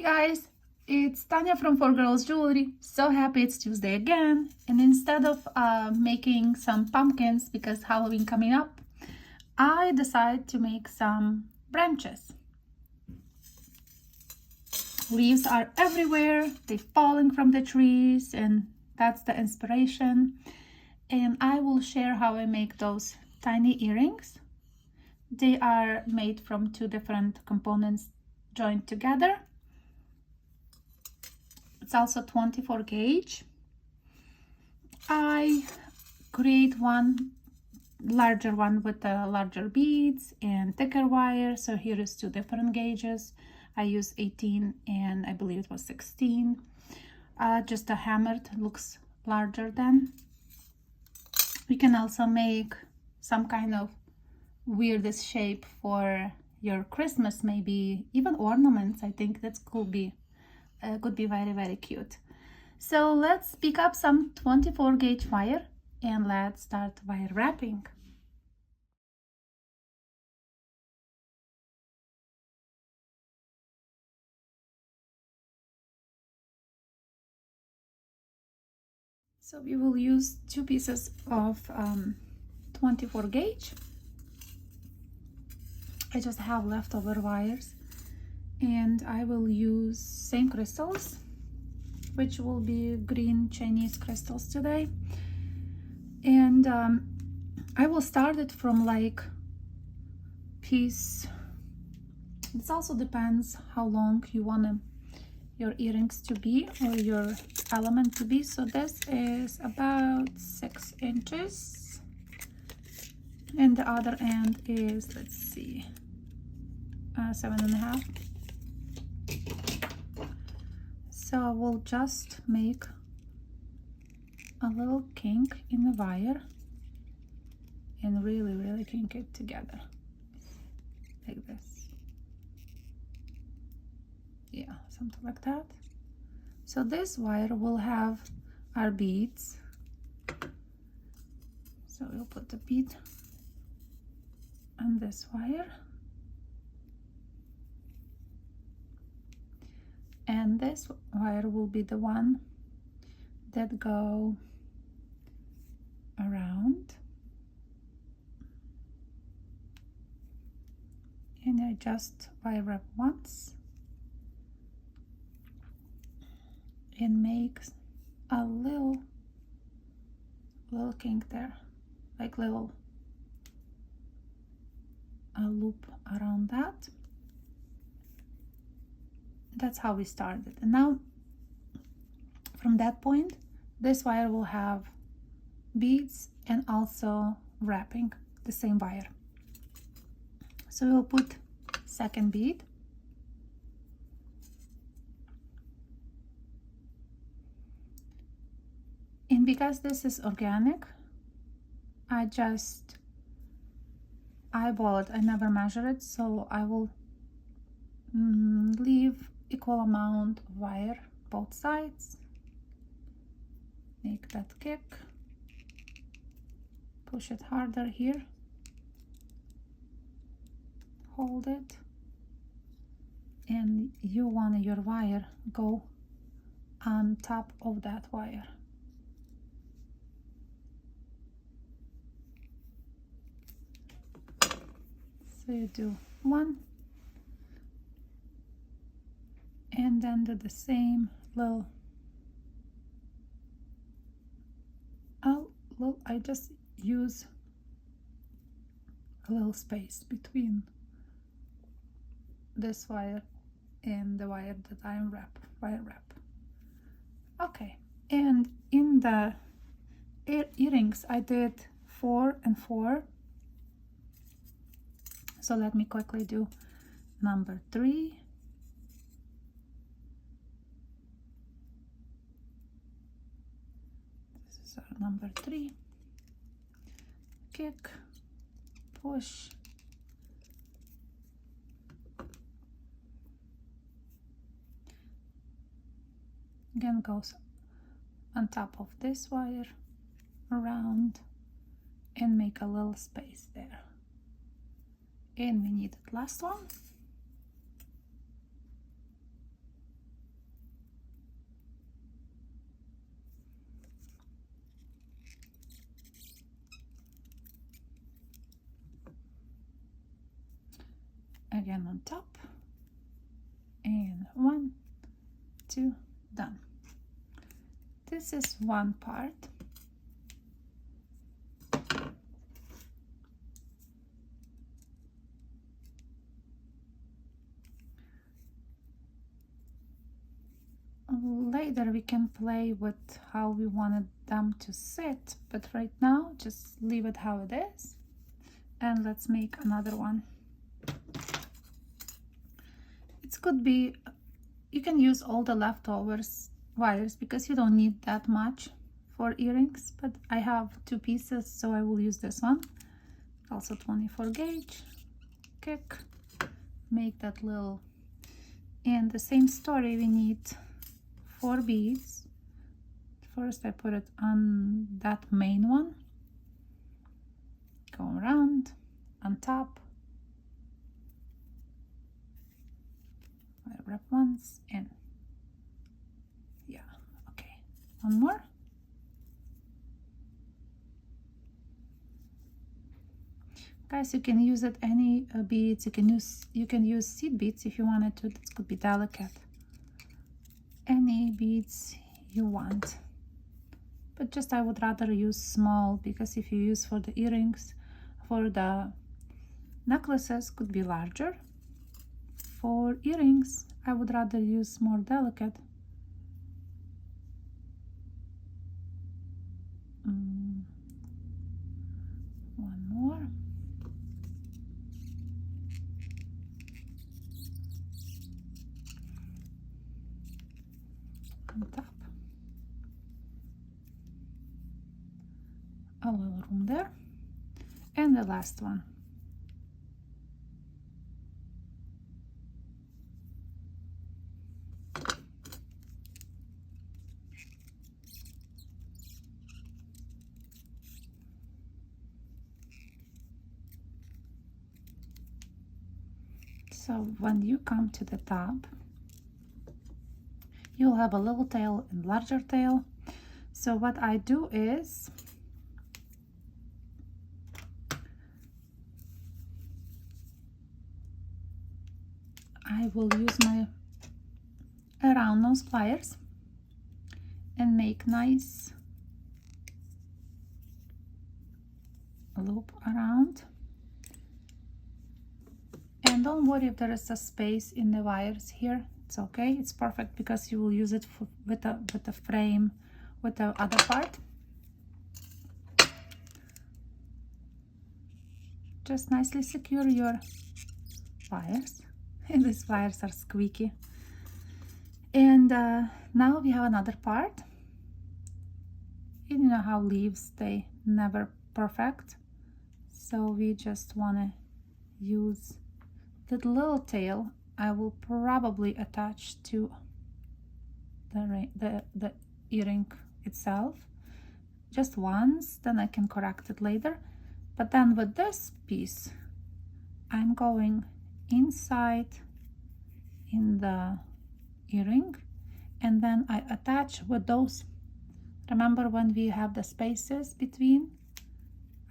Hey guys, it's Tanya from 4Girls Jewelry. So happy it's Tuesday again. And instead of making some pumpkins because Halloween coming up, I decided to make some branches. Leaves are everywhere, they're falling from the trees, and that's the inspiration. And I will share how I make those tiny earrings. They are made from two different components joined together. It's also 24 gauge. I create one larger one with the larger beads and thicker wire. So here is two different gauges. I use 18 and I believe it was 16. Just a hammered, looks larger than. You can also make some kind of weirdest shape for your Christmas, maybe even ornaments. I think that could be very cute. So let's pick up some 24 gauge wire and let's start wire wrapping. So we will use two pieces of 24 gauge. I just have leftover wires, and I will use same crystals, which will be green Chinese crystals today. And I will start it from like piece. It also depends how long you want your earrings to be or your element to be. So this is about 6 inches, and the other end is, let's see, 7.5. So we'll just make a little kink in the wire and really kink it together like this. Yeah, something like that. So this wire will have our beads. So we'll put the bead on this wire. And this wire will be the one that go around. And I just wire wrap once and make a little kink there, like little a loop around that. That's how we started. And now from that point, this wire will have beads and also wrapping the same wire. So we'll put second bead, and because this is organic, I just eyeball it. I never measure it, so I will leave equal amount of wire both sides. Make that kick, push it harder here, hold it, and you want your wire go on top of that wire. So you do one and then do the same little, I just use a little space between this wire and the wire that I am wire wrap. Okay, and in the earrings I did 4 and 4. So let me quickly do number 3. This is our number 3. Kick, push, again goes on top of this wire, around, and make a little space there. And we need the last one. again on top, and 1, 2, done. This is one part. Later we can play with how we wanted them to sit, but right now just leave it how it is, and let's make another one. It could be, you can use all the leftovers wires because you don't need that much for earrings, but I have 2 pieces, so I will use this one. Also 24 gauge, kick, make that little, and the same story, we need 4 beads. First I put it on that main one, go around, on top, I wrap once, and yeah, okay, one more. Guys, you can use it any beads. You can use seed beads if you wanted to. This could be delicate. Any beads you want, but just I would rather use small, because if you use for the earrings, for the necklaces could be larger. For earrings I would rather use more delicate. One more. On top, a little room there, and the last one. So when you come to the top, you'll have a little tail and larger tail. So what I do is I will use my round nose pliers and make nice loop around. And don't worry if there is a space in the wires here. It's okay, it's perfect, because you will use it with the frame, with the other part. Just nicely secure your wires. And these wires are squeaky. And now we have another part. You know how leaves, they never perfect. So we just want to use the little tail. I will probably attach to the earring itself just once, then I can correct it later. But then with this piece, I'm going inside in the earring, and then I attach with those. Remember when we have the spaces between?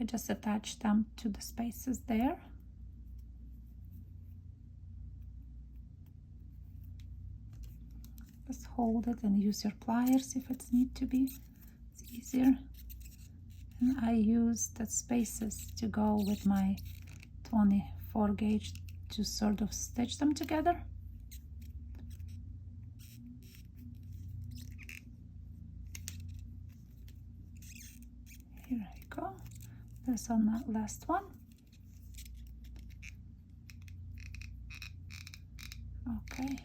I just attach them to the spaces there. Just hold it and use your pliers if it's need to be. It's easier. And I use the spaces to go with my 24 gauge to sort of stitch them together. Here we go. There's on that last one. Okay.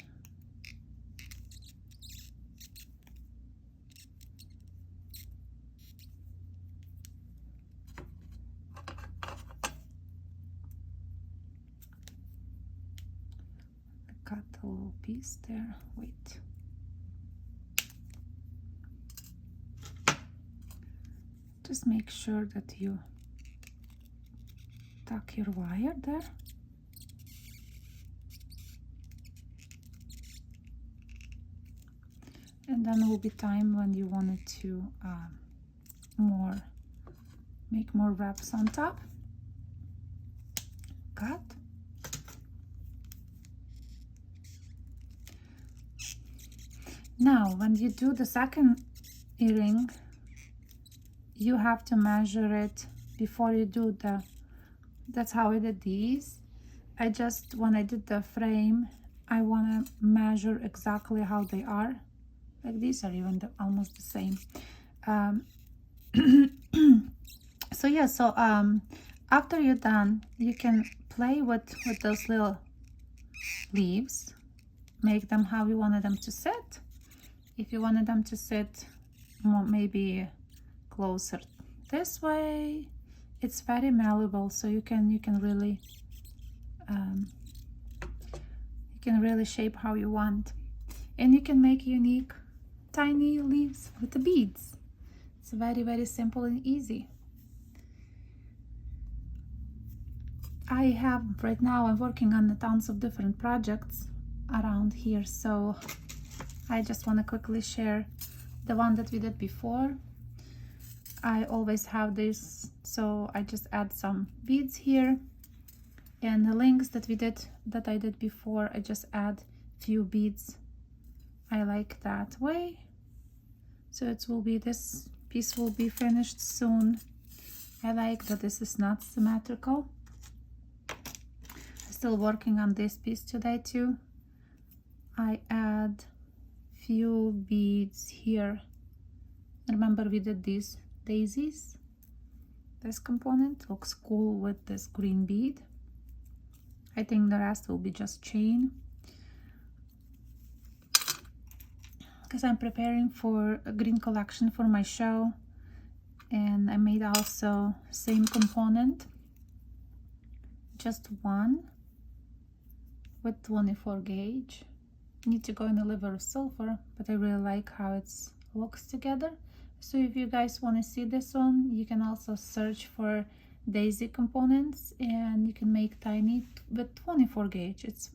Cut a little piece there. Wait. Just make sure that you tuck your wire there. And then will be time when you wanted to make more wraps on top. Cut. Now, when you do the second earring, you have to measure it before you do the, that's how I did these. I just, when I did the frame, I want to measure exactly how they are. Like these are even almost the same. So yeah, so after you're done, you can play with those little leaves, make them how you wanted them to sit. If you wanted them to sit more, maybe closer this way, it's very malleable, so you can really shape how you want, and you can make unique tiny leaves with the beads. It's very, very simple and easy. I have right now, I'm working on tons of different projects around here, so I just want to quickly share the one that we did before. I always have this, so I just add some beads here, and the links that I did before, I just add few beads. I like that way. So it will be, this piece will be finished soon. I like that this is not symmetrical. I'm still working on this piece today too. I add few beads here. Remember we did these daisies. This component looks cool with this green bead. I think the rest will be just chain, because I'm preparing for a green collection for my show, and I made also same component, just one with 24 gauge. Need to go in a liver of silver, but I really like how it looks together. So if you guys want to see this one, you can also search for daisy components, and you can make tiny with 24 gauge. It's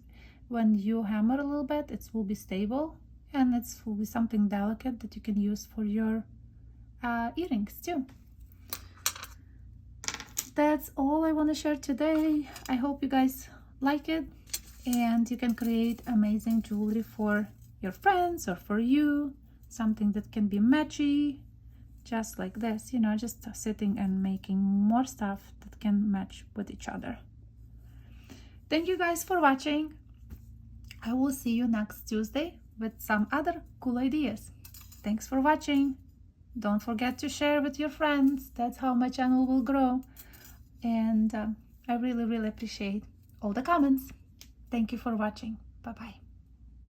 when you hammer a little bit, it will be stable, and it will be something delicate that you can use for your earrings too. That's all I want to share today. I hope you guys like it, and you can create amazing jewelry for your friends or for you, something that can be matchy, just like this, you know, just sitting and making more stuff that can match with each other. Thank you guys for watching. I will see you next Tuesday with some other cool ideas. Thanks for watching. Don't forget to share with your friends. That's how my channel will grow. And I really, really appreciate all the comments. Thank you for watching. Bye-bye.